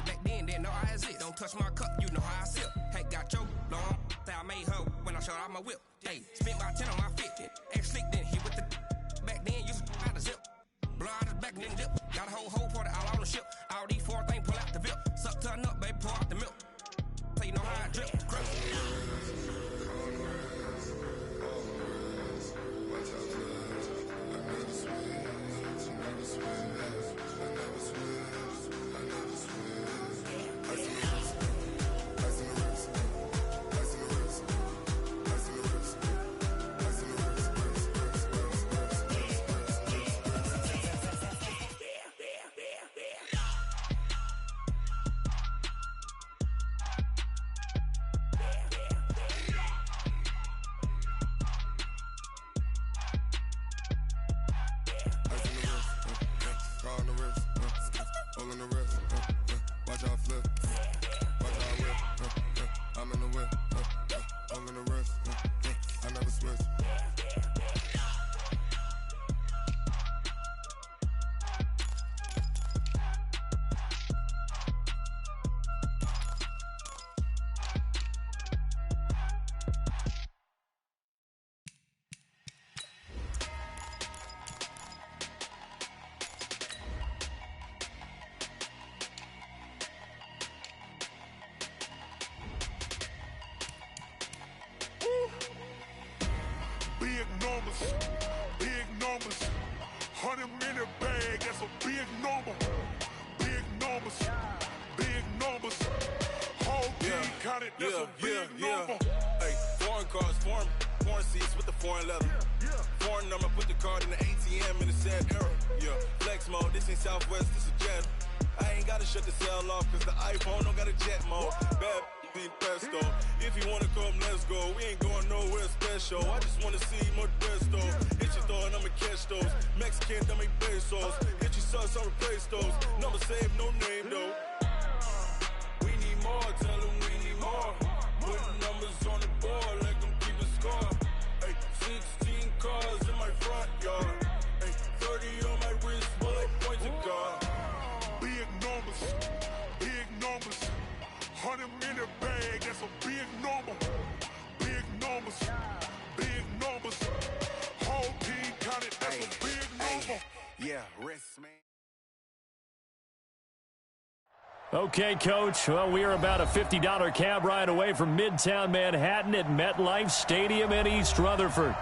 Hey, back then, didn't know I exist. Don't touch my cup, you know how I sip. Hey, got your long, say I made her when I showed out my whip. Hey, spent my 10 on my fit. Ex-slick, then hit with the back then, used to out the zip. Blow out his back and then dip. Got a whole party all on the ship. All these four things, pull out the VIP. Suck to a nut, baby, pour out the milk. So you know how I drip. Grip. Big numbers, 100-minute bag, that's a big number. Big numbers, whole team counted, that's a big number. Hey, foreign cars, foreign seats with the foreign leather. Foreign number, put the card in the ATM in the sad era. Yeah, flex mode, this ain't Southwest, this is Jet. I ain't gotta shut the cell off, cause the iPhone don't got a jet mode. Bad pesto. If you wanna come, let's go. We ain't going nowhere special. I just wanna see more desto. Hit your throw and I'ma catch those. Mexican, I make pesos. Hit your sauce, I'll replace those. Number saved, no name though. We need more, tell them we need more. Putting numbers on the board, let them keep a score. Hey, 16 cars in my front yard. Hey, 30 on my wrist, bullet points of God. Big numbers, 100-minute bag, that's a big number. Big numbers, whole team counted, that's a big number. Yeah, rest, man. Okay, Coach. Well, we are about a $50 cab ride away from Midtown Manhattan at MetLife Stadium in East Rutherford.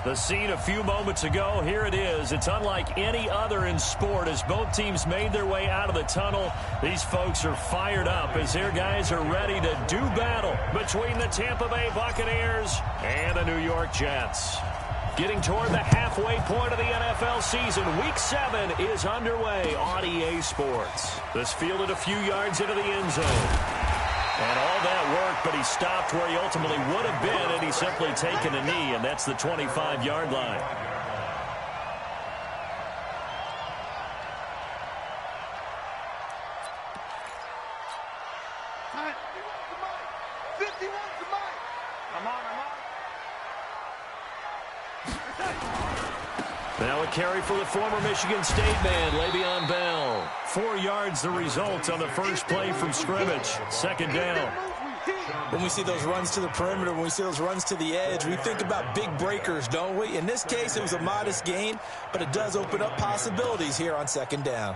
The scene a few moments ago, here it is. It's unlike any other in sport as both teams made their way out of the tunnel. These folks are fired up as their guys are ready to do battle between the Tampa Bay Buccaneers and the New York Jets. Getting toward the halfway point of the NFL season, Week 7 is underway on EA Sports. This fielded a few yards into the end zone. And all that work, but he stopped where he ultimately would have been, and he's simply taken a knee, and that's the 25-yard line. Now a carry for the former Michigan State man, Le'Veon Bell. 4 yards the result on the first play from scrimmage. Second down. When we see those runs to the perimeter, when we see those runs to the edge, we think about big breakers, don't we? In this case, it was a modest gain, but it does open up possibilities here on second down.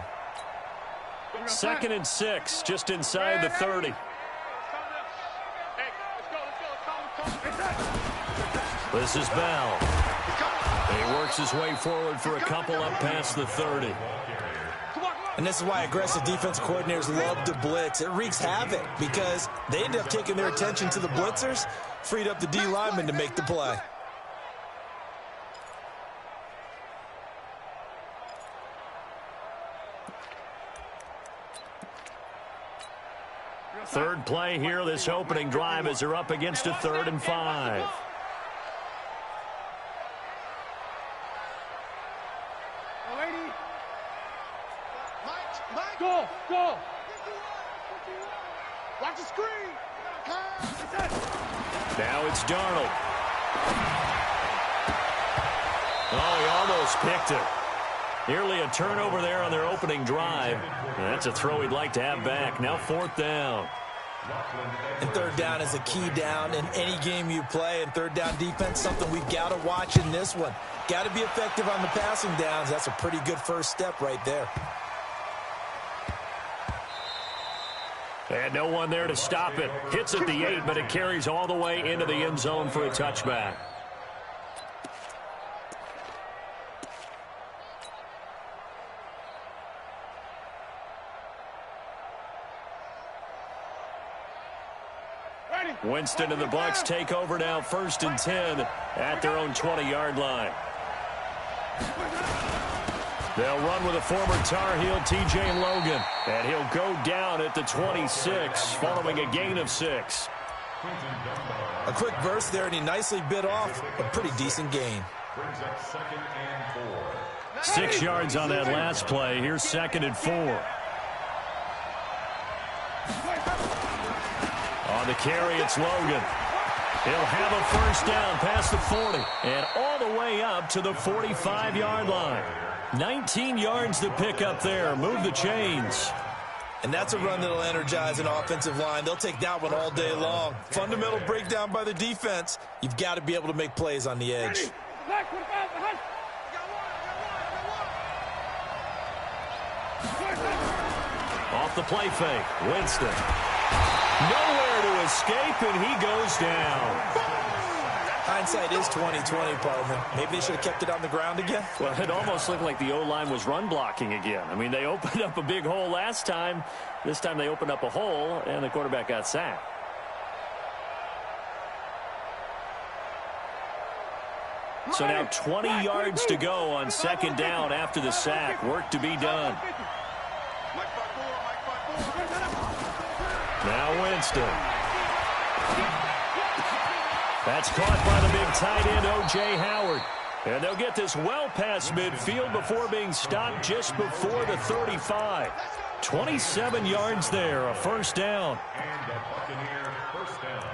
2nd and 6, just inside the 30. This is Bell. He works his way forward for a couple up past the 30. And this is why aggressive defense coordinators love to blitz. It wreaks havoc because they end up taking their attention to the blitzers, freed up the D lineman to make the play. Third play here, this opening drive as they're up against a 3rd and 5. Go! Watch the screen! Now it's Darnold. Oh, he almost picked it. Nearly a turnover there on their opening drive. That's a throw he'd like to have back. Now 4th down. And 3rd down is a key down in any game you play. And 3rd down defense, something we've got to watch in this one. Got to be effective on the passing downs. That's a pretty good first step right there. And no one there to stop it. Hits at the 8, but it carries all the way into the end zone for a touchback. Winston and the Bucs take over now, 1st and 10 at their own 20-yard line. They'll run with a former Tar Heel, T.J. Logan, and he'll go down at the 26 following a gain of 6. A quick burst there, and he nicely bit off a pretty decent gain. 6 yards on that last play. Here's 2nd and 4. On the carry, it's Logan. He'll have a 1st down past the 40 and all the way up to the 45-yard line. 19 yards to pick up there. Move the chains. And that's a run that'll energize an offensive line. They'll take that one all day long. Fundamental breakdown by the defense. You've got to be able to make plays on the edge. Off the play fake, Winston. Nowhere to escape, and he goes down. Hindsight is 20/20, partner. Maybe they should have kept it on the ground again. Well, it almost looked like the O-line was run blocking again. I mean, they opened up a big hole last time. This time they opened up a hole, and the quarterback got sacked. So now 20 yards to go on 2nd down after the sack. Work to be done. Now Winston. That's caught by the big tight end, O.J. Howard. And they'll get this well past midfield before being stopped just before the 35. 27 yards there, a 1st down. And the Buccaneer 1st down.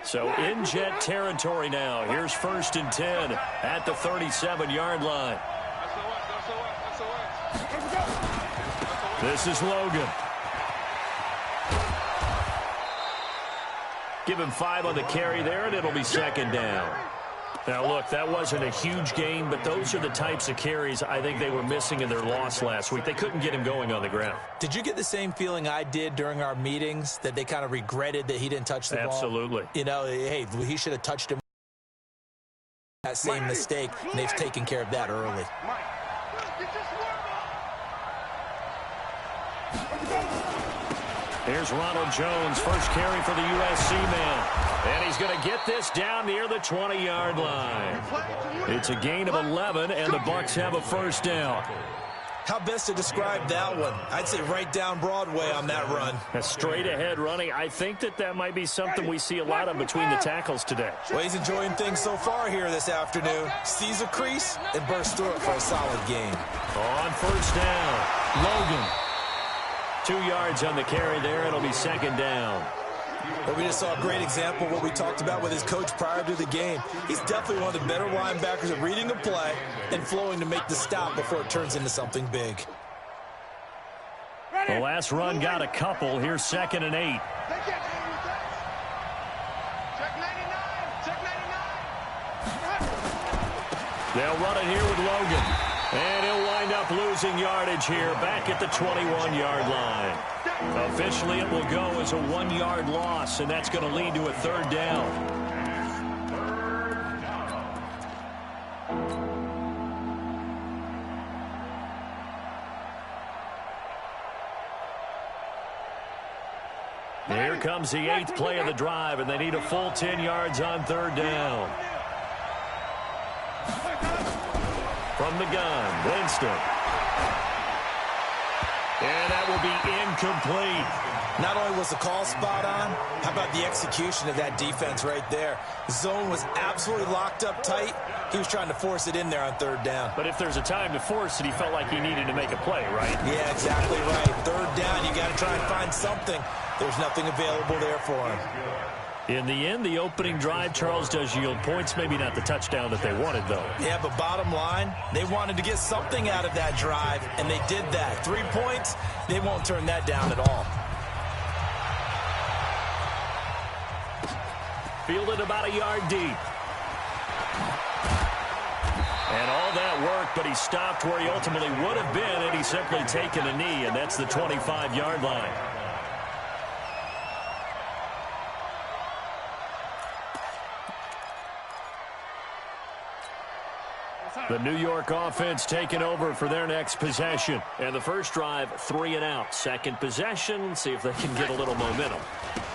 So in jet territory now. Here's 1st and 10 at the 37-yard line. This is Logan. Give him 5 on the carry there, and it'll be 2nd down. Now, look, that wasn't a huge gain, but those are the types of carries I think they were missing in their loss last week. They couldn't get him going on the ground. Did you get the same feeling I did during our meetings, that they kind of regretted that he didn't touch the ball? Absolutely. You know, hey, he should have touched him. That same mistake, and they've taken care of that early. Here's Ronald Jones, first carry for the USC man. And he's going to get this down near the 20-yard line. It's a gain of 11, and the Bucs have a 1st down. How best to describe that one? I'd say right down Broadway on that run. A straight-ahead running. I think that might be something we see a lot of between the tackles today. Well, he's enjoying things so far here this afternoon. Sees a crease and bursts through it for a solid gain. On 1st down, Logan. 2 yards on the carry there. It'll be 2nd down. Well, we just saw a great example of what we talked about with his coach prior to the game. He's definitely one of the better linebackers at reading the play and flowing to make the stop before it turns into something big. The last run got a couple. Here's 2nd and 8. They'll run it here with Logan. And he'll wind up losing yardage here back at the 21-yard line. Officially, it will go as a 1-yard loss, and that's going to lead to a 3rd down. Here comes the 8th play of the drive, and they need a full 10 yards on 3rd down. From the gun, Winston. And that will be incomplete. Not only was the call spot on, how about the execution of that defense right there? The zone was absolutely locked up tight. He was trying to force it in there on third down. But if there's a time to force it, he felt like he needed to make a play, right? Yeah, exactly right. Third down, you got to try and find something. There's nothing available there for him. In the end, the opening drive, Charles, does yield points. Maybe not the touchdown that they wanted, though. Yeah, but bottom line, they wanted to get something out of that drive, and they did that. 3 points, they won't turn that down at all. Fielded about a yard deep. And all that work, but he stopped where he ultimately would have been had he simply taken a knee, and that's the 25-yard line. The New York offense taking over for their next possession. And the first drive, 3 and out. Second possession, see if they can get a little momentum.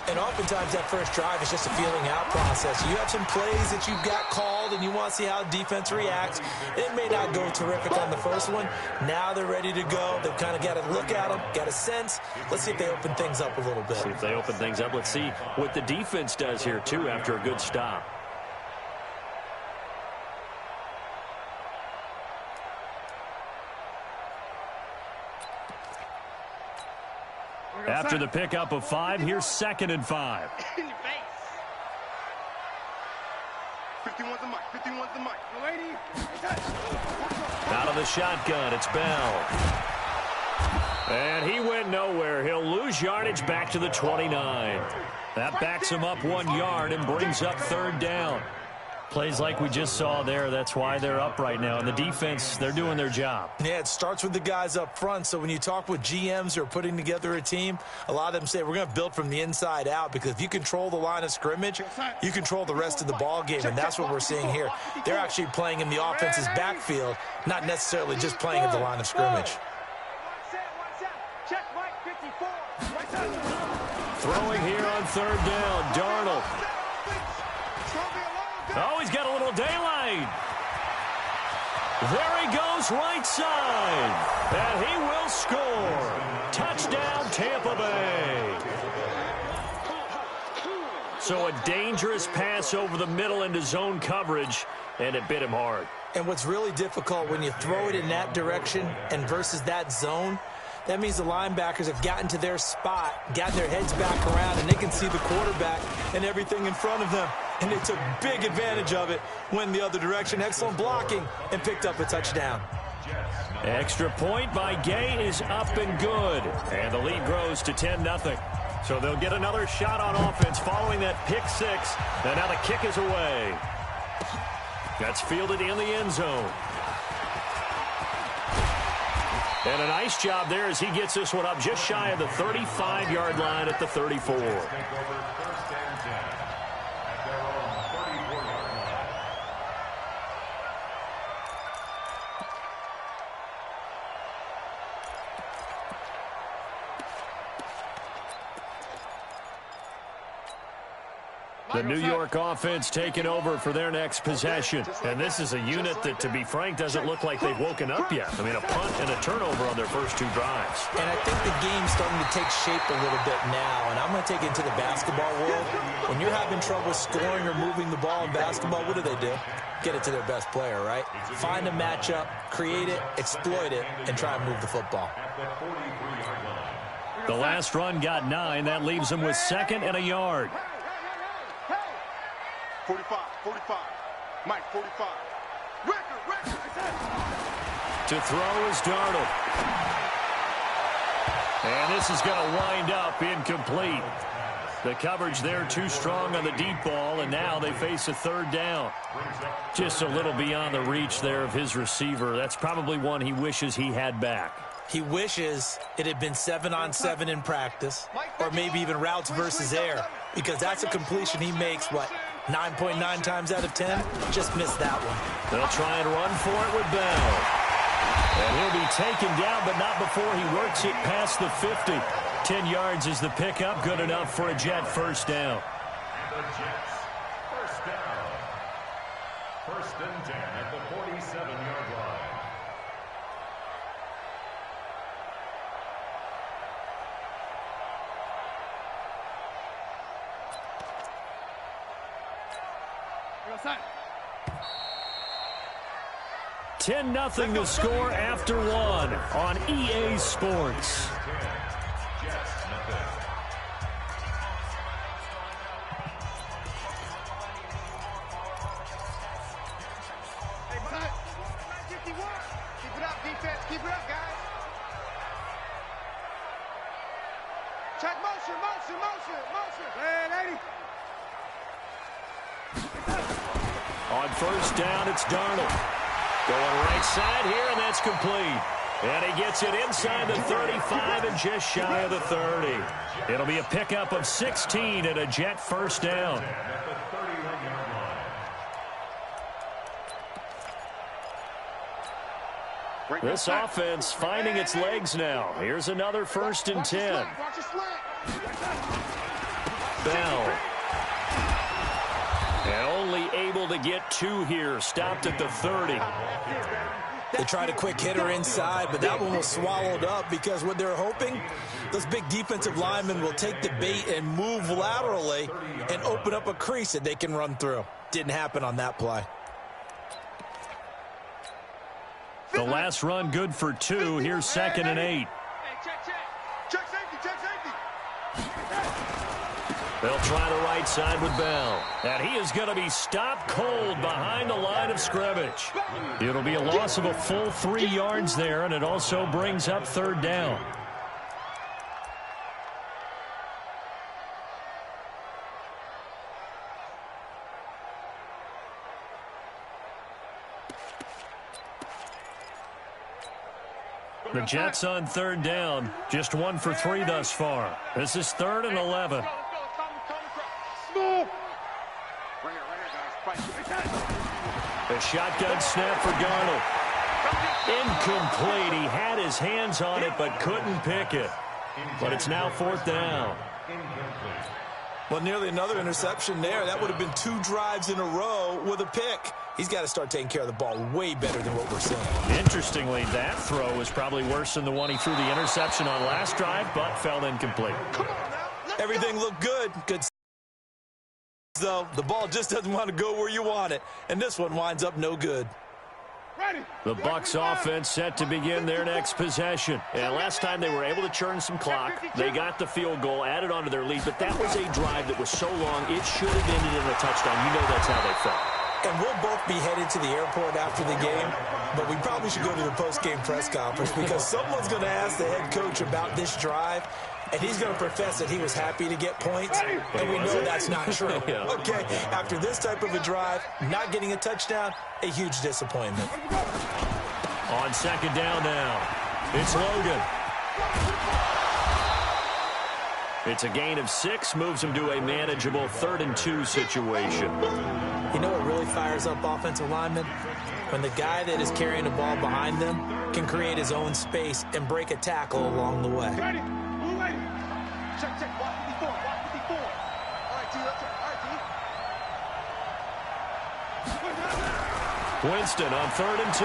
And oftentimes that first drive is just a feeling out process. You have some plays that you've got called and you want to see how the defense reacts. It may not go terrific on the first one. Now they're ready to go. They've kind of got to look at them, got a sense. Let's see if they open things up a little bit. See if they open things up. Let's see what the defense does here, too, after a good stop. After the pickup of 5, here's 2nd and 5. In your face. 51's the mic. 51's the mic. Lady. Out of the shotgun, it's Bell. And he went nowhere. He'll lose yardage back to the 29. That backs him up 1 yard and brings up 3rd down. Plays like we just saw there, that's why they're up right now. And the defense, they're doing their job. Yeah, it starts with the guys up front. So when you talk with GMs who are putting together a team, a lot of them say we're going to build from the inside out, because if you control the line of scrimmage, you control the rest of the ball game, and that's what we're seeing here. They're actually playing in the offense's backfield, not necessarily just playing at the line of scrimmage. Throwing here on 3rd down, Darnold. Oh, he's got a little daylight. There he goes, right side. And he will score. Touchdown, Tampa Bay. So a dangerous pass over the middle into zone coverage, and it bit him hard. And what's really difficult when you throw it in that direction and versus that zone, that means the linebackers have gotten to their spot, gotten their heads back around, and they can see the quarterback and everything in front of them. And they took big advantage of it, went the other direction. Excellent blocking, and picked up a touchdown. Extra point by Gay is up and good. And the lead grows to 10-0. So they'll get another shot on offense following that pick 6. And now the kick is away. That's fielded in the end zone. And a nice job there as he gets this one up just shy of the 35-yard line at the 34. The New York offense taking over for their next possession. And this is a unit that, to be frank, doesn't look like they've woken up yet. I mean, a punt and a turnover on their first 2 drives. And I think the game's starting to take shape a little bit now. And I'm going to take it into the basketball world. When you're having trouble scoring or moving the ball in basketball, what do? Get it to their best player, right? Find a matchup, create it, exploit it, and try and move the football. The last run got 9. That leaves them with 2nd and a yard. 45. Mike, 45. Record. To throw is Darnold. And this is going to wind up incomplete. The coverage there too strong on the deep ball, and now they face a 3rd down. Just a little beyond the reach there of his receiver. That's probably one he wishes he had back. He wishes it had been 7-on-7 in practice, or maybe even routes versus air, because that's a completion he makes, 9.9 times out of 10? Just missed that one. They'll try and run for it with Bell. And he'll be taken down, but not before he works it past the 50. 10 yards is the pickup, good enough for a Jet first down. The Jets, first down. 1st and 10 at the 47-yard line. 10-0 the score after one on EA Sports. Keep it up, defense. Keep it up, guys. Check motion. Hey, lady. On first down, it's Darnold. Going right side here, and that's complete. And he gets it inside the 35 and just shy of the 30. It'll be a pickup of 16 and a Jet first down. This offense finding its legs now. Here's another 1st and 10. Bell. And only able to get 2 here. Stopped at the 30. They tried a quick hitter inside, but that one was swallowed up because what they're hoping, those big defensive linemen will take the bait and move laterally and open up a crease that they can run through. Didn't happen on that play. The last run good for 2. Here's 2nd and 8. Check safety. They'll try the right side with Bell. And he is going to be stopped cold behind the line of scrimmage. It'll be a loss of a full 3 yards there, and it also brings up 3rd down. The Jets on 3rd down. Just 1 for 3 thus far. This is 3rd and 11. A shotgun snap for Darnold. Incomplete. He had his hands on it but couldn't pick it. But it's now 4th down. Well, nearly another interception there. That would have been 2 drives in a row with a pick. He's got to start taking care of the ball way better than what we're seeing. Interestingly, that throw was probably worse than the one he threw the interception on last drive, but fell incomplete. Everything looked good. Good. So the ball just doesn't want to go where you want it. And this one winds up no good. The Bucs offense set to begin their next possession. And last time they were able to churn some clock. They got the field goal, added onto their lead. But that was a drive that was so long, it should have ended in a touchdown. You know that's how they felt. And we'll both be headed to the airport after the game, but we probably should go to the post-game press conference because someone's going to ask the head coach about this drive, and he's going to profess that he was happy to get points, and we know that's not true. Yeah. Okay, after this type of a drive, not getting a touchdown, a huge disappointment. On 2nd down now, it's Logan. It's a gain of 6, moves him to a manageable 3rd and 2 situation. You know what really fires up offensive linemen? When the guy that is carrying the ball behind them can create his own space and break a tackle along the way. Ready. Blue lady. Check. Watch 54. All right, T. Let's go. All right, T. Winston on 3rd and 2.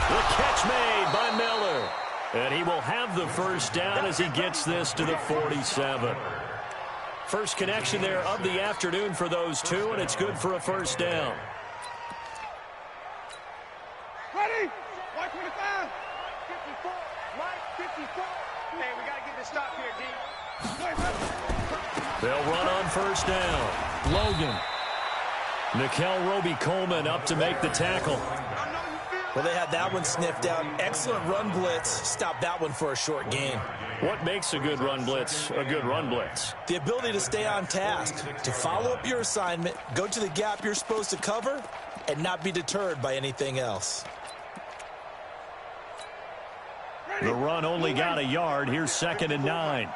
The catch made by Miller. And he will have the first down as he gets this to the 47. First connection there of the afternoon for those two, and it's good for a first down. Ready? White 25. 54. Mike 54. Hey, we got to get this stop here, D. They'll run on first down. Logan. Nickel Roby-Coleman up to make the tackle. Well, they had that one sniffed out. Excellent run blitz. Stopped that one for a short gain. What makes a good run blitz a good run blitz? The ability to stay on task, to follow up your assignment, go to the gap you're supposed to cover, and not be deterred by anything else. The run only got a yard. Here's 2nd and 9.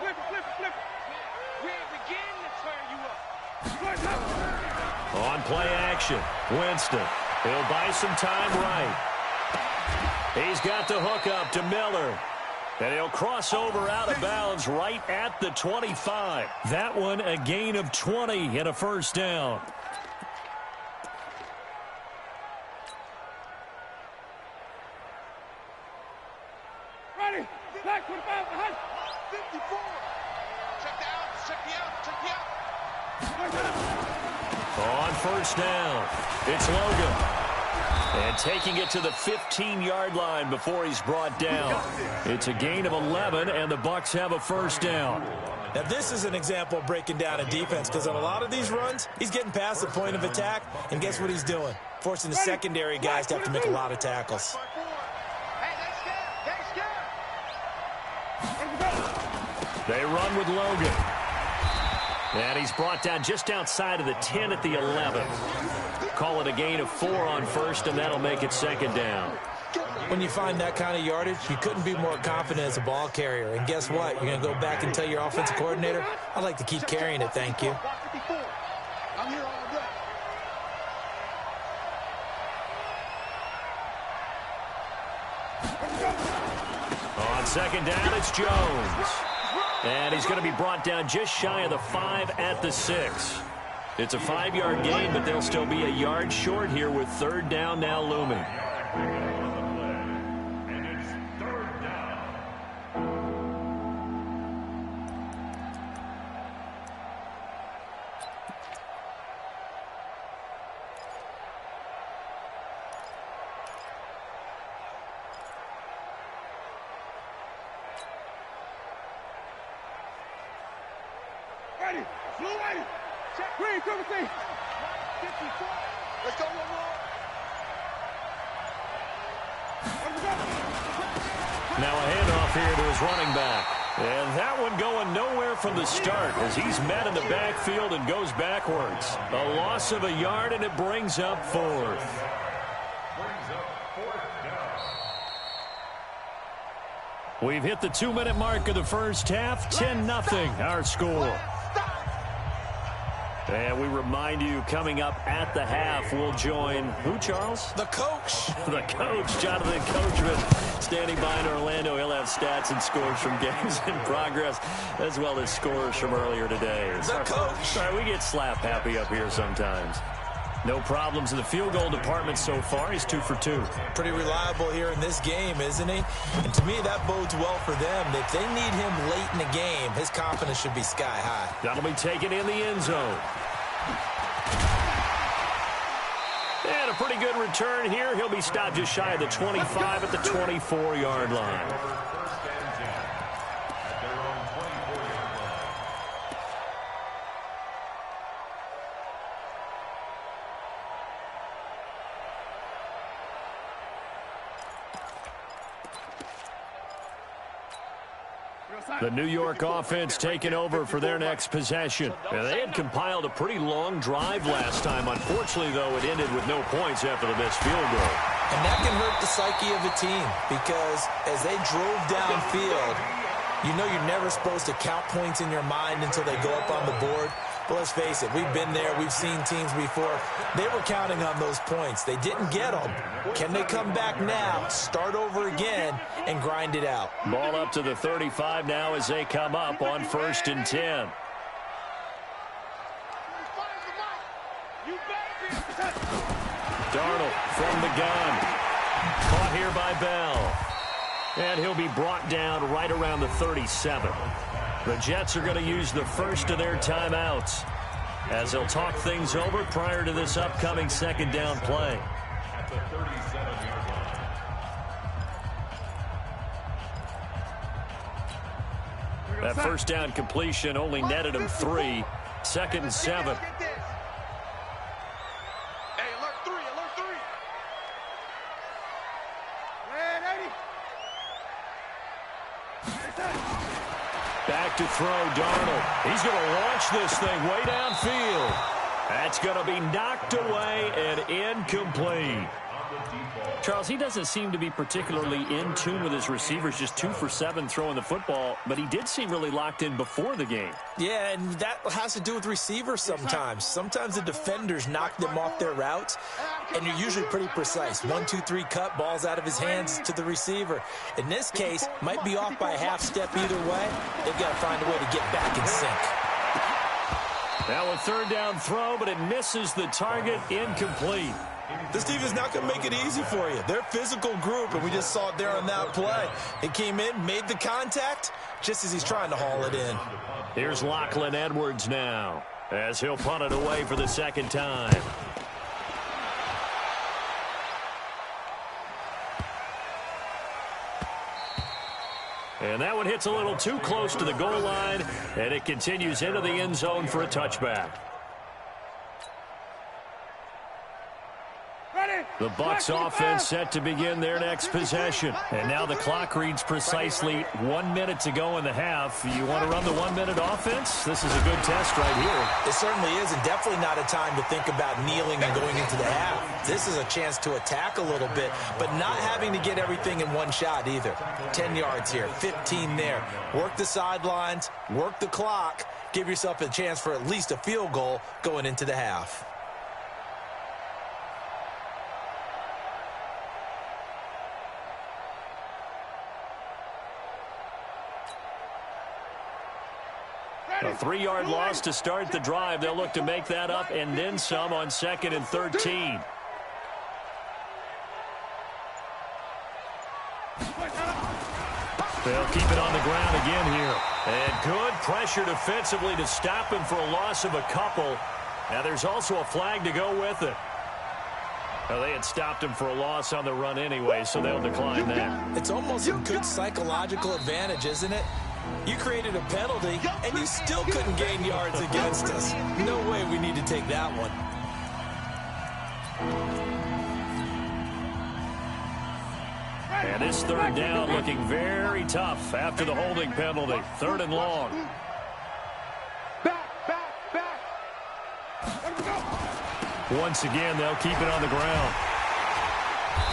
Flip it. We ain't begin to turn you up. On play action, Winston. He'll buy some time right. He's got the hook up to Miller. And he'll cross over out of bounds right at the 25. That one a gain of 20 and a first down. Ready? Black 25 behind. 54. Check the out. On first down, it's Logan. And taking it to the 15-yard line before he's brought down. It's a gain of 11, and the Bucs have a first down. Now, this is an example of breaking down a defense, because on a lot of these runs, he's getting past the point of attack, and guess what he's doing? Forcing the secondary guys to have to make a lot of tackles. They run with Logan. And he's brought down just outside of the 10 at the 11. Call it a gain of 4 on first, and that'll make it second down. When you find that kind of yardage, you couldn't be more confident as a ball carrier. And guess what? You're going to go back and tell your offensive coordinator, I'd like to keep carrying it, thank you. On second down, it's Jones. And he's going to be brought down just shy of the 5 at the 6. It's a 5-yard gain, but they'll still be a yard short here with third down now looming. And it's third down. Ready. Blue ready. Check. Green, cover C. 54. Let's go one more. Now a handoff here to his running back. And that one going nowhere from the start as he's met in the backfield and goes backwards. A loss of a yard, and it brings up fourth. We've hit the 2-minute mark of the first half. 10-0 our score. And we remind you, coming up at the half, we'll join who, Charles? The coach. The coach, Jonathan Coachman, standing by in Orlando. He'll have stats and scores from games in progress, as well as scores from earlier today. The coach. Sorry, we get slap happy up here sometimes. No problems in the field goal department so far. He's 2 for 2. Pretty reliable here in this game, isn't he? And to me, that bodes well for them. If they need him late in the game, his confidence should be sky high. That'll be taken in the end zone. And a pretty good return here. He'll be stopped just shy of the 25 at the 24-yard line. The New York offense taking over for their next possession. And they had compiled a pretty long drive last time. Unfortunately, though, it ended with no points after the missed field goal. And that can hurt the psyche of a team, because as they drove downfield, you know you're never supposed to count points in your mind until they go up on the board. But let's face it, we've been there. We've seen teams before. They were counting on those points. They didn't get them. Can they come back now, start over again, and grind it out? Ball up to the 35 now as they come up on 1st and 10. Darnold from the gun. Caught here by Bell. And he'll be brought down right around the 37. The Jets are going to use the first of their timeouts as they'll talk things over prior to this upcoming second down play. At the 37-yard line. That first down completion only netted him 3. 2nd and 7. Hey, alert 3, alert 3. Red 80. Back to throw, Darnold. He's going to launch this thing way downfield. That's going to be knocked away and incomplete. Charles, he doesn't seem to be particularly in tune with his receivers, just 2 for 7 throwing the football, but he did seem really locked in before the game. Yeah, and that has to do with receivers sometimes. Sometimes the defenders knock them off their routes, and you're usually pretty precise. 1, 2, 3 cut, balls out of his hands to the receiver. In this case, might be off by a half step either way. They've got to find a way to get back in sync. Now a third down throw, but it misses the target, incomplete. This team is not going to make it easy for you. They're a physical group, and we just saw it there on that play. It came in, made the contact, just as he's trying to haul it in. Here's Lachlan Edwards now. as he'll punt it away for the second time. And that one hits a little too close to the goal line, and it continues into the end zone for a touchback. The Bucs offense set to begin their next possession. And now the clock reads precisely 1 minute to go in the half. You want to run the 1 minute offense? This is a good test right here. It certainly is, and definitely not a time to think about kneeling and going into the half. This is a chance to attack a little bit, but not having to get everything in one shot either. 10 yards here, 15 there. Work the sidelines, work the clock, give yourself a chance for at least a field goal going into the half. A 3-yard loss to start the drive. They'll look to make that up and then some on 2nd and 13. They'll keep it on the ground again here. And good pressure defensively to stop him for a loss of a couple. Now there's also a flag to go with it. Well, they had stopped him for a loss on the run anyway, so they'll decline that. It's almost a good psychological advantage, isn't it? You created a penalty, and you still couldn't gain yards against us. No way we need to take that one. And this third down looking very tough after the holding penalty. 3rd and long. Back. Once again, they'll keep it on the ground.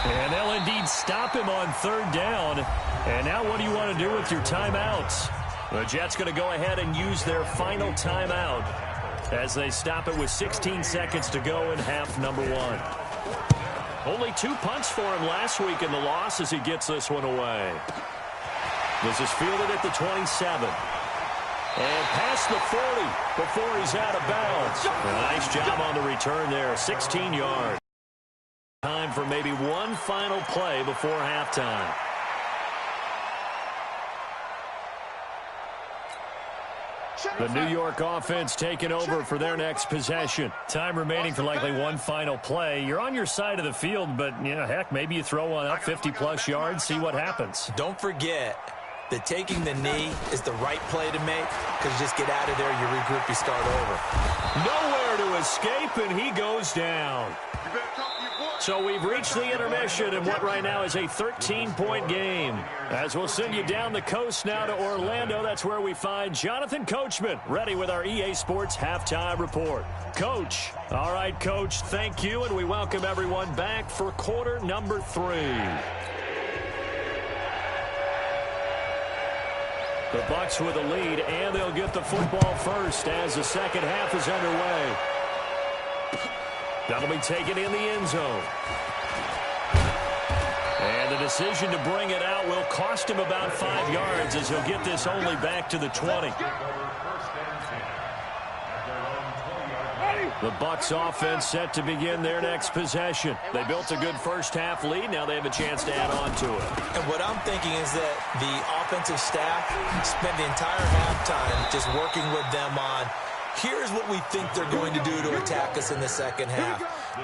And they'll indeed stop him on 3rd down. And now what do you want to do with your timeouts? The Jets going to go ahead and use their final timeout as they stop it with 16 seconds to go in half number 1. Only 2 punts for him last week in the loss as he gets this one away. This is fielded at the 27. And past the 40 before he's out of bounds. A nice job on the return there, 16 yards. Time for maybe one final play before halftime. The New York offense taking over for their next possession. Time remaining for likely one final play. You're on your side of the field, but, you know, heck, maybe you throw one up 50-plus yards, see what happens. Don't forget that taking the knee is the right play to make, because just get out of there, you regroup, you start over. Nowhere to escape, and he goes down. So we've reached the intermission in what right now is a 13-point game. As we'll send you down the coast now to Orlando, that's where we find Jonathan Coachman ready with our EA Sports Halftime Report. Coach. All right, Coach, thank you, and we welcome everyone back for quarter number 3. The Bucs with a lead, and they'll get the football first as the second half is underway. That'll be taken in the end zone. And the decision to bring it out will cost him about 5 yards as he'll get this only back to the 20. The Bucs offense set to begin their next possession. They built a good first half lead. Now they have a chance to add on to it. And what I'm thinking is that the offensive staff spent the entire halftime just working with them on, here's what we think they're going to do to attack us in the second half.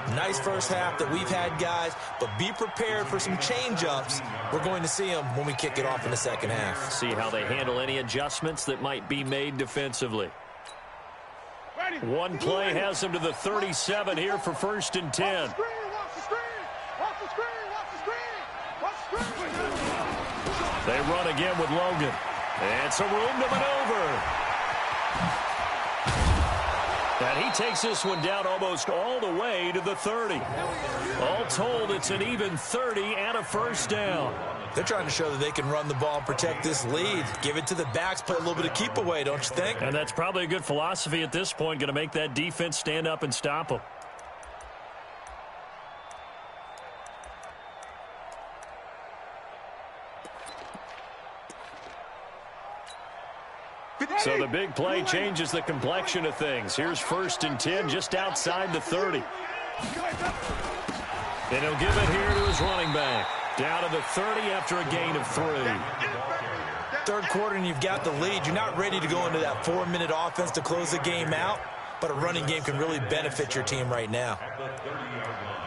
Nice first half that we've had, guys, but be prepared for some change-ups. We're going to see them when we kick it off in the second half. See how they handle any adjustments that might be made defensively. One play has them to the 37 here for 1st and 10. They run again with Logan. And some room to maneuver. And he takes this one down almost all the way to the 30. All told, it's an even 30 and a first down. They're trying to show that they can run the ball and protect this lead. Give it to the backs, play a little bit of keep away, don't you think? And that's probably a good philosophy at this point, going to make that defense stand up and stop them. So the big play changes the complexion of things. Here's 1st and 10 just outside the 30. And he'll give it here to his running back. Down to the 30 after a gain of 3. Third quarter and you've got the lead. You're not ready to go into that 4-minute offense to close the game out. but a running game can really benefit your team right now. At the 30-yard line.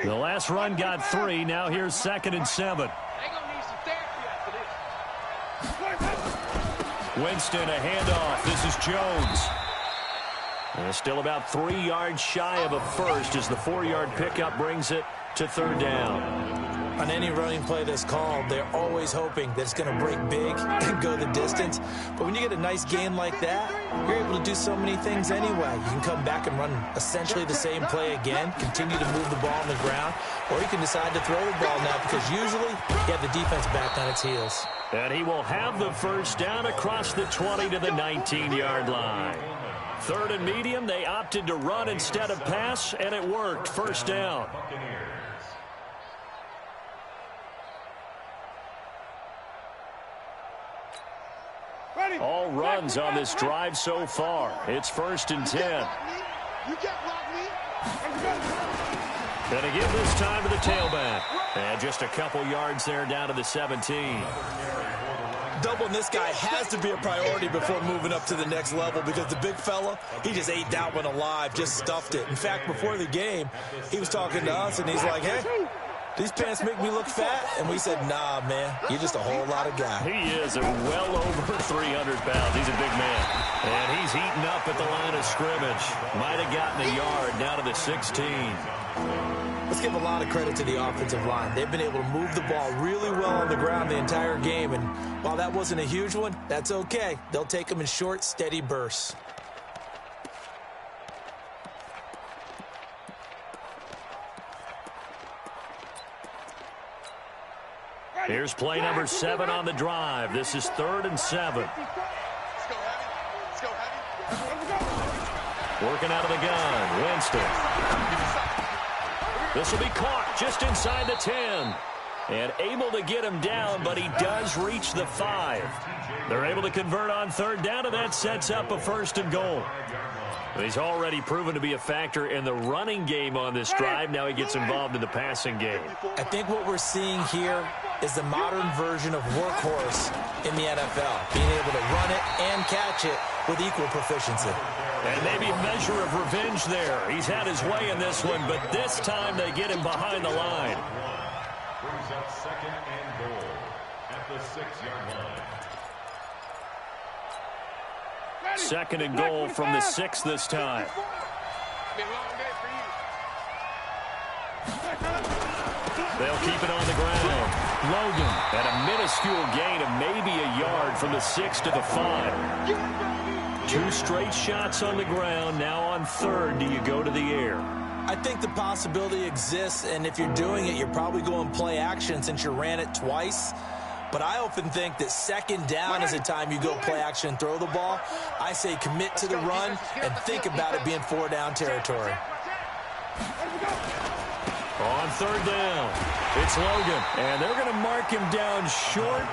The last run got 3. Now here's 2nd and 7. They gonna need some therapy after this. Winston, a handoff. This is Jones. And still about 3 yards shy of a first as the 4-yard pickup brings it to 3rd down. On any running play that's called, they're always hoping that it's going to break big and go the distance. But when you get a nice gain like that, you're able to do so many things anyway. You can come back and run essentially the same play again, continue to move the ball on the ground, or you can decide to throw the ball now because usually you have the defense back on its heels. And he will have the first down across the 20 to the 19-yard line. 3rd and medium, they opted to run instead of pass, and it worked. First down. All runs on this drive so far. It's 1st and 10. Going to give this time to the tailback. And just a couple yards there down to the 17. Doubling this guy has to be a priority before moving up to the next level because the big fella, he just ate that one alive, just stuffed it. In fact, before the game, he was talking to us, and he's like, hey, these pants make me look fat? And we said, nah, man, you're just a whole lot of guy. He is well over 300 pounds. He's a big man. And he's heating up at the line of scrimmage. Might have gotten a yard down to the 16. Let's give a lot of credit to the offensive line. They've been able to move the ball really well on the ground the entire game. And while that wasn't a huge one, that's okay. They'll take them in short, steady bursts. Here's play number 7 on the drive. This is 3rd and 7. Working out of the gun, Winston. This will be caught just inside the 10. And able to get him down, but he does reach the 5. They're able to convert on 3rd down, and that sets up a 1st and goal. He's already proven to be a factor in the running game on this drive. Now he gets involved in the passing game. I think what we're seeing here is the modern version of workhorse in the NFL, being able to run it and catch it with equal proficiency. And maybe a measure of revenge there. He's had his way in this one, but this time they get him behind the line. Brings up 2nd and goal at the 6-yard line. 2nd and goal from the 6 this time. They'll keep it on the ground. Logan at a minuscule gain of maybe a yard from the 6 to the 5. 2 straight shots on the ground. Now on 3rd, do you go to the air? I think the possibility exists, and if you're doing it, you're probably going play action since you ran it twice. But I often think that 2nd down is the time you go play action and throw the ball. I say commit to the run and think about it being 4-down territory. On 3rd down, it's Logan. And they're going to mark him down short,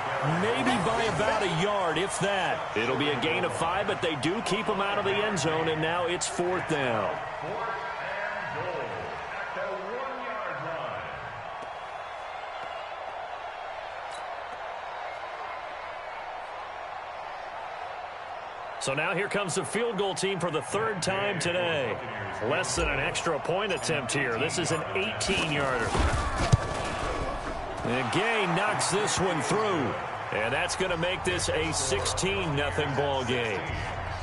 maybe by about a yard, if that. It'll be a gain of 5, but they do keep him out of the end zone, and now it's 4th down. 4th and goal at the 1-yard line. So now here comes the field goal team for the 3rd time today. Less than an extra point attempt here. This is an 18-yarder. And Gay knocks this one through. And that's going to make this a 16-0 ball game.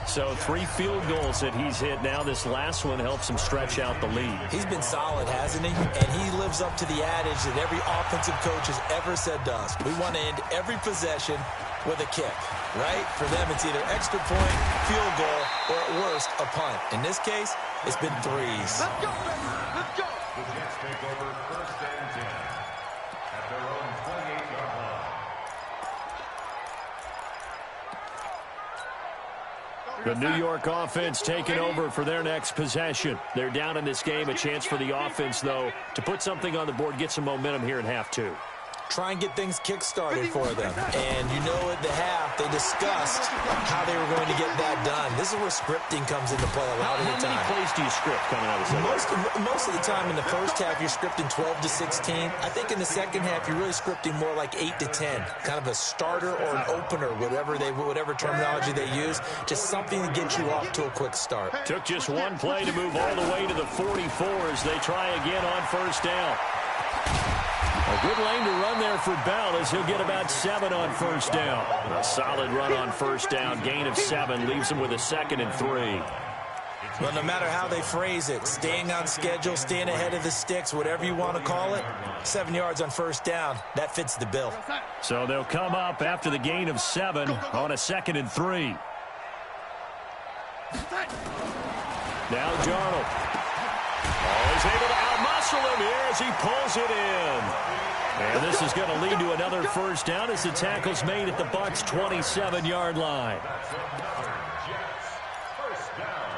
So 3 field goals that he's hit now. This last one helps him stretch out the lead. He's been solid, hasn't he? And he lives up to the adage that every offensive coach has ever said to us. We want to end every possession with a kick, right? For them, it's either extra point, field goal, or at worst, a punt. In this case, it's been 3s. Let's go, baby. Let's go. The Jets take over 1st and 10 at their own 28-yard line. The New York offense taking over for their next possession. They're down in this game. A chance for the offense, though, to put something on the board, get some momentum here in half 2. try and get things kick-started for them. And you know at the half, they discussed how they were going to get that done. This is where scripting comes into play a lot of the time. How many plays do you script coming out of the second? Most of the time in the first half, you're scripting 12 to 16. I think in the second half, you're really scripting more like 8 to 10. Kind of a starter or an opener, whatever terminology they use. Just something to get you off to a quick start. Took just one play to move all the way to the 44 as they try again on first down. A good lane to run there for Bell as he'll get about 7 on first down. A solid run on first down. Gain of 7 leaves him with a 2nd and 3. Well, no matter how they phrase it, staying on schedule, staying ahead of the sticks, whatever you want to call it, 7 yards on first down, that fits the bill. So they'll come up after the gain of 7 on a 2nd and 3. Now Darnold. Oh, he's able to outmuscle him here as he pulls it in. And this is going to lead to another first down as the tackle's made at the Bucs' 27-yard line. First down.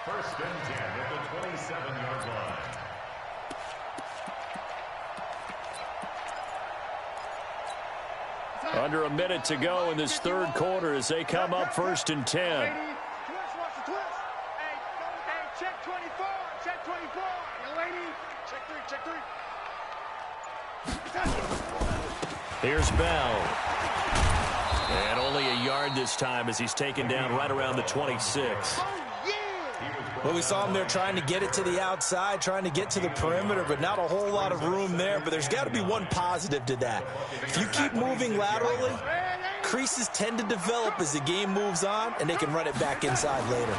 First and 10 at the 27-yard line. Under a minute to go in this third quarter as they come up first and 10. Check 24. Check 24. Young lady. Check 3. Here's Bell. And only a yard this time as he's taken down right around the 26. Well, we saw him there trying to get it to the outside, trying to get to the perimeter, but not a whole lot of room there. But there's got to be one positive to that. If you keep moving laterally, creases tend to develop as the game moves on, and they can run it back inside later.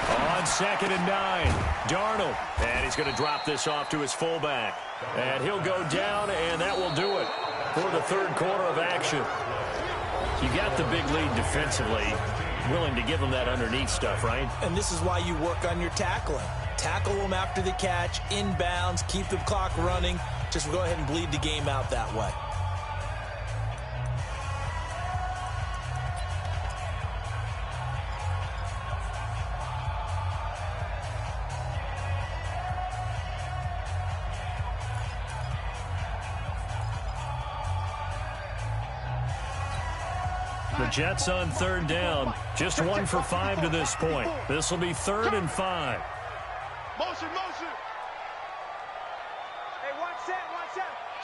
On 2nd and 9, Darnold. And he's going to drop this off to his fullback. And he'll go down, and that will do it for the third quarter of action. You got the big lead defensively. Willing to give them that underneath stuff, right? And this is why you work on your tackling. Tackle them after the catch, inbounds, keep the clock running. Just go ahead and bleed the game out that way. The Jets on third down. Just 1 for 5 to this point. This will be 3rd and 5. Motion. Hey, watch that.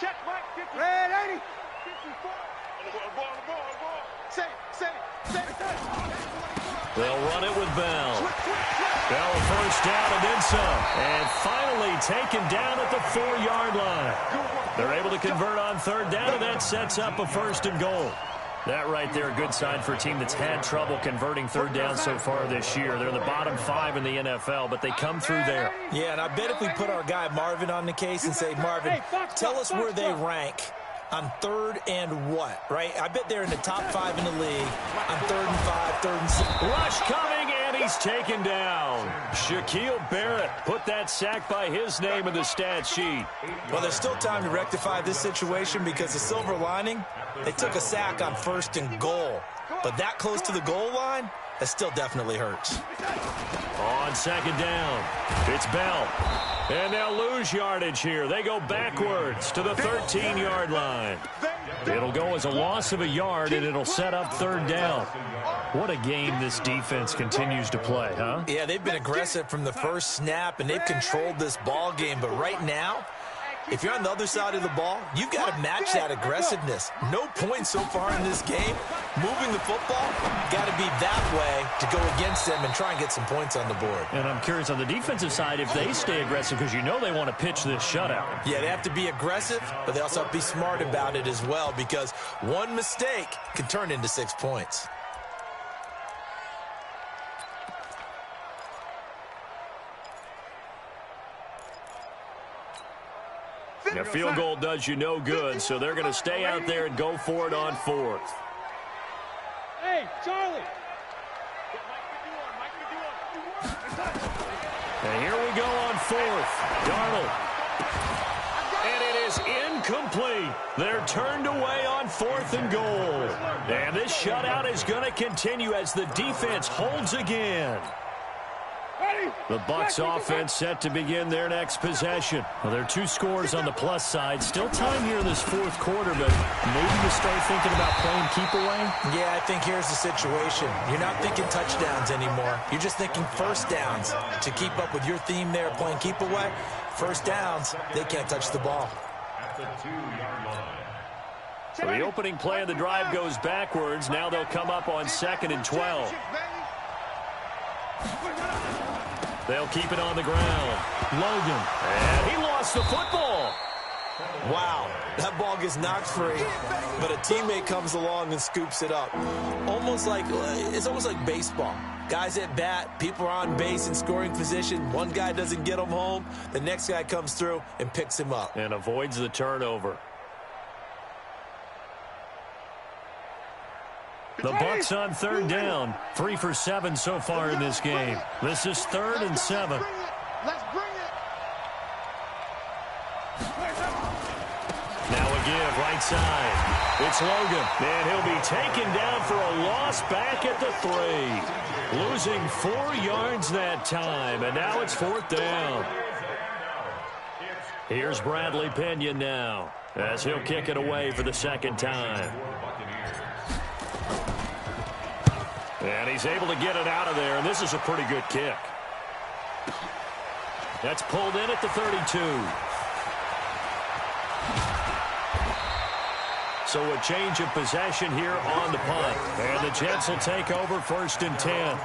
Check, Mike. 50. Red 80. 54. Ball. Say it. They'll run it with Bell. Bell first down and then some. And finally taken down at the 4-yard line. They're able to convert on third down, and that sets up a 1st and goal. That right there, a good sign for a team that's had trouble converting third down so far this year. They're in the bottom 5 in the NFL, but they come through there. Yeah, and I bet if we put our guy Marvin on the case and say, Marvin, tell us where they rank on 3rd and what, right? I bet they're in the top 5 in the league on 3rd and 5, 3rd and 6. Rush coming, and he's taken down. Shaquille Barrett put that sack by his name in the stat sheet. Well, there's still time to rectify this situation because the silver lining, they took a sack on 1st and goal. But that close to the goal line, that still definitely hurts. On 2nd down, it's Bell. And they'll lose yardage here. They go backwards to the 13-yard line. It'll go as a loss of a yard, and it'll set up 3rd down. What a game this defense continues to play, huh? Yeah, they've been aggressive from the first snap, and they've controlled this ball game. But right now, if you're on the other side of the ball, you've got to match that aggressiveness. No points so far in this game. Moving the football, got to be that way to go against them and try and get some points on the board. And I'm curious on the defensive side if they stay aggressive because you know they want to pitch this shutout. Yeah, they have to be aggressive, but they also have to be smart about it as well because one mistake can turn into 6 points. A field goal does you no good, so they're going to stay out there and go for it on 4th. Hey, Charlie. And here we go on 4th. Darnold. And it is incomplete. They're turned away on 4th and goal. And this shutout is going to continue as the defense holds again. The Bucs offense set to begin their next possession. Well, there are 2 scores on the plus side. Still time here in this 4th quarter, but maybe you start thinking about playing keep away? Yeah, I think here's the situation. You're not thinking touchdowns anymore. You're just thinking first downs. To keep up with your theme there, playing keep away, first downs, they can't touch the ball. At the 2-yard line. So the opening play of the drive goes backwards. Now they'll come up on 2nd and 12. They'll keep it on the ground. Logan. And he lost the football. Wow, that ball gets knocked free, but a teammate comes along and scoops it up. It's almost like baseball. Guys at bat, people are on base in scoring position. One guy doesn't get him home. The next guy comes through and picks him up. And avoids the turnover. The Bucs on 3rd down. 3 for 7 so far in this game. This is 3rd and 7. Let's bring it. Now a give, right side. It's Logan. And he'll be taken down for a loss back at the 3. Losing 4 yards that time. And now it's 4th down. Here's Bradley Pinion now, as he'll kick it away for the 2nd time. And he's able to get it out of there, and this is a pretty good kick. That's pulled in at the 32. So a change of possession here on the punt. And the Jets will take over 1st and 10.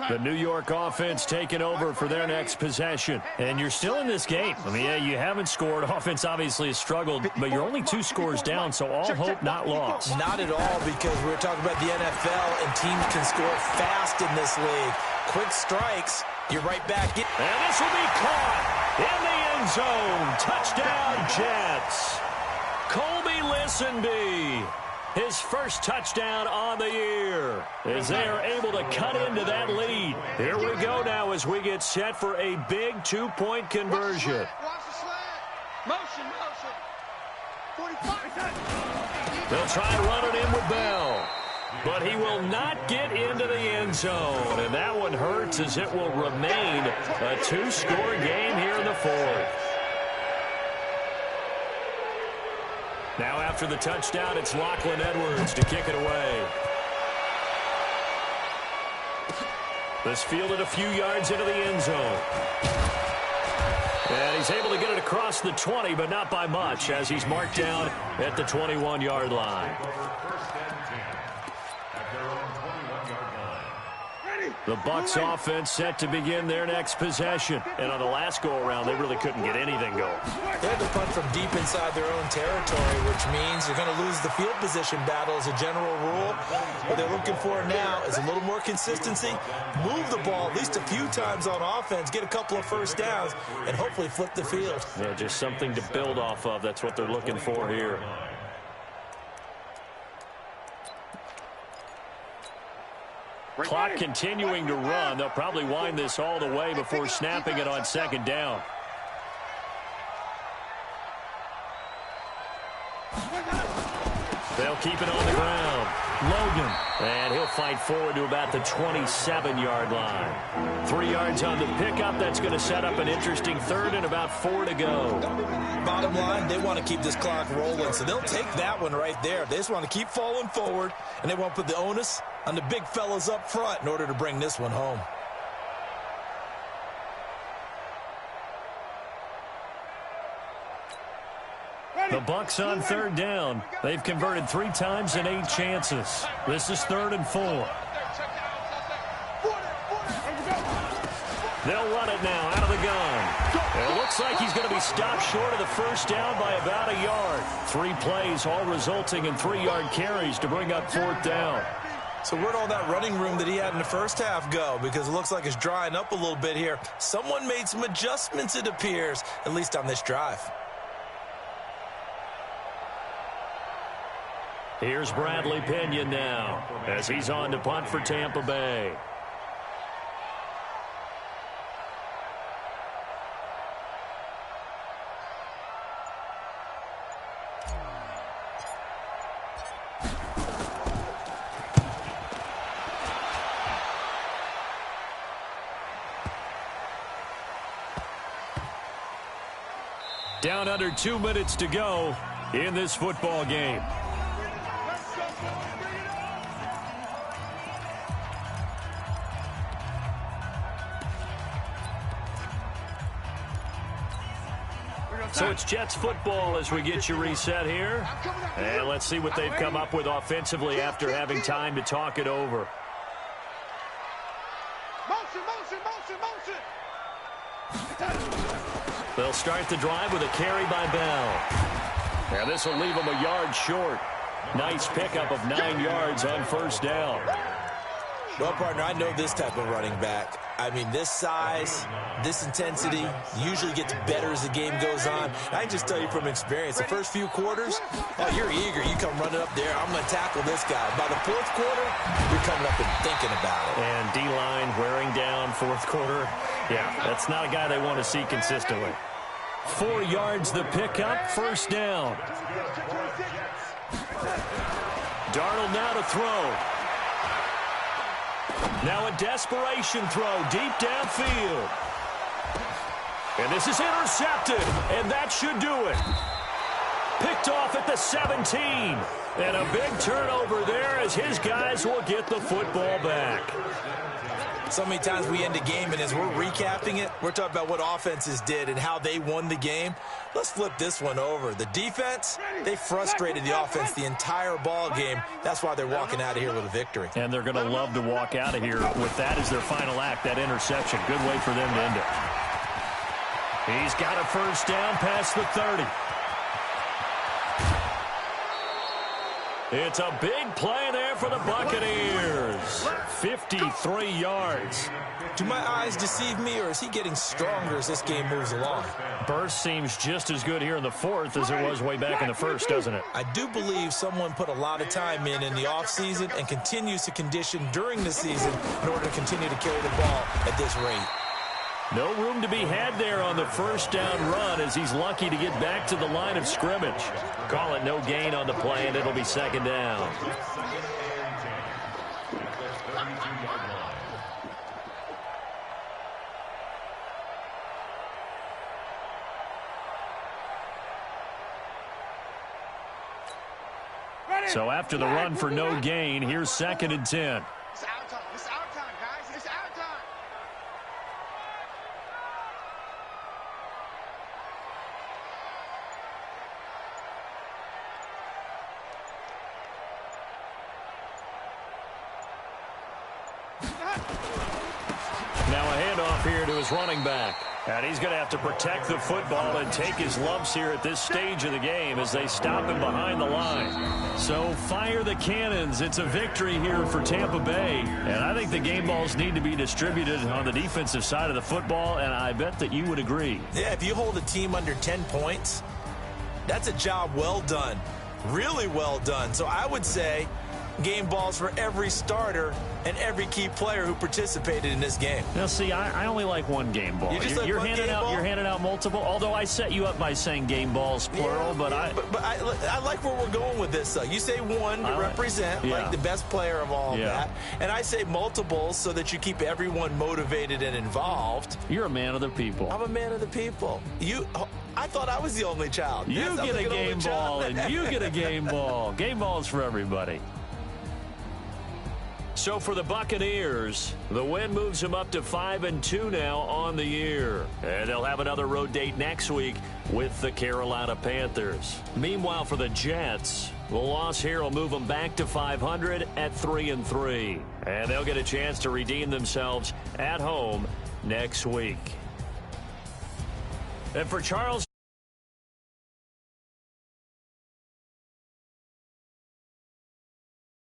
The New York offense taking over for their next possession. And you're still in this game. I mean, yeah, you haven't scored. Offense obviously has struggled, but you're only 2 scores down, so all hope not lost. Not at all, because we're talking about the NFL, and teams can score fast in this league. Quick strikes, you're right back in. And this will be caught in the end zone. Touchdown, Jets. Colby Listenby. His first touchdown on the year, as they are able to cut into that lead. Here we go now as we get set for a big 2-point conversion. Watch the slant. Motion. 45. They'll try to run it in with Bell, but he will not get into the end zone. And that one hurts, as it will remain a 2-score game here in the 4th. Now after the touchdown, it's Lachlan Edwards to kick it away. This fielded a few yards into the end zone. And he's able to get it across the 20, but not by much, as he's marked down at the 21-yard line. The Bucs offense set to begin their next possession. And on the last go-around, they really couldn't get anything going. They had to punt from deep inside their own territory, which means they're going to lose the field position battle as a general rule. What they're looking for now is a little more consistency, move the ball at least a few times on offense, get a couple of first downs, and hopefully flip the field. Yeah, just something to build off of. That's what they're looking for here. Clock continuing to run. They'll probably wind this all the way before snapping it on 2nd down. They'll keep it on the ground. Logan. And he'll fight forward to about the 27-yard line. 3 yards on the pickup. That's going to set up an interesting 3rd and about 4 to go. Bottom line, they want to keep this clock rolling, so they'll take that one right there. They just want to keep falling forward, and they want to put the onus on the big fellas up front in order to bring this one home. The Bucs on 3rd down. They've converted 3 times in 8 chances. This is 3rd and 4. They'll run it now out of the gun. And it looks like he's going to be stopped short of the first down by about a yard. 3 plays, all resulting in 3-yard carries to bring up 4th down. So where'd all that running room that he had in the first half go? Because it looks like it's drying up a little bit here. Someone made some adjustments, it appears, at least on this drive. Here's Bradley Pinion now, as he's on to punt for Tampa Bay. Down under 2 minutes to go in this football game. So it's Jets football as we get you reset here. And let's see what they've come up with offensively after having time to talk it over. Motion, motion, motion, motion. They'll start the drive with a carry by Bell. And this will leave them a yard short. Nice pickup of 9 yards on first down. Well, partner, I know this type of running back. I mean, this size, this intensity usually gets better as the game goes on. I can just tell you from experience, the first few quarters, oh, you're eager. You come running up there, I'm going to tackle this guy. By the fourth quarter, you're coming up and thinking about it. And D-line wearing down fourth quarter. Yeah, that's not a guy they want to see consistently. 4 yards the pickup, first down. Darnold now to throw. Now a desperation throw deep downfield. And this is intercepted, and that should do it. Picked off at the 17. And a big turnover there as his guys will get the football back. So many times we end a game, and as we're recapping it, we're talking about what offenses did and how they won the game. Let's flip this one over. The defense, they frustrated the offense the entire ball game. That's why they're walking out of here with a victory. And they're going to love to walk out of here with that as their final act, that interception. Good way for them to end it. He's got a first down past the 30. It's a big play there for the Buccaneers. 53 yards. Do my eyes deceive me, or is he getting stronger as this game moves along? Burst seems just as good here in the fourth as it was way back in the first, doesn't it? I do believe someone put a lot of time in the offseason and continues to condition during the season in order to continue to carry the ball at this rate. No room to be had there on the first down run as he's lucky to get back to the line of scrimmage. Call it no gain on the play, and it'll be second down. So after the run for no gain, here's 2nd and 10. It's our time. It's our time, guys. It's our time. Now a handoff here to his running back. And he's going to have to protect the football and take his lumps here at this stage of the game as they stop him behind the line. So fire the cannons. It's a victory here for Tampa Bay. And I think the game balls need to be distributed on the defensive side of the football, and I bet that you would agree. Yeah, if you hold a team under 10 points, that's a job well done. Really well done. So I would say game balls for every starter and every key player who participated in this game. Now, see, I only like one game ball. You're handing out multiple, although I set you up by saying game balls, plural, yeah, but I like where we're going with this, though. You say one to represent, like the best player of all that, and I say multiples so that you keep everyone motivated and involved. You're a man of the people. I'm a man of the people. I thought I was the only child. You get a game ball, and you get a game ball. Game balls for everybody. So for the Buccaneers, the win moves them up to 5-2 now on the year. And they'll have another road date next week with the Carolina Panthers. Meanwhile, for the Jets, the loss here will move them back to 500 at 3-3. And they'll get a chance to redeem themselves at home next week. And for Charles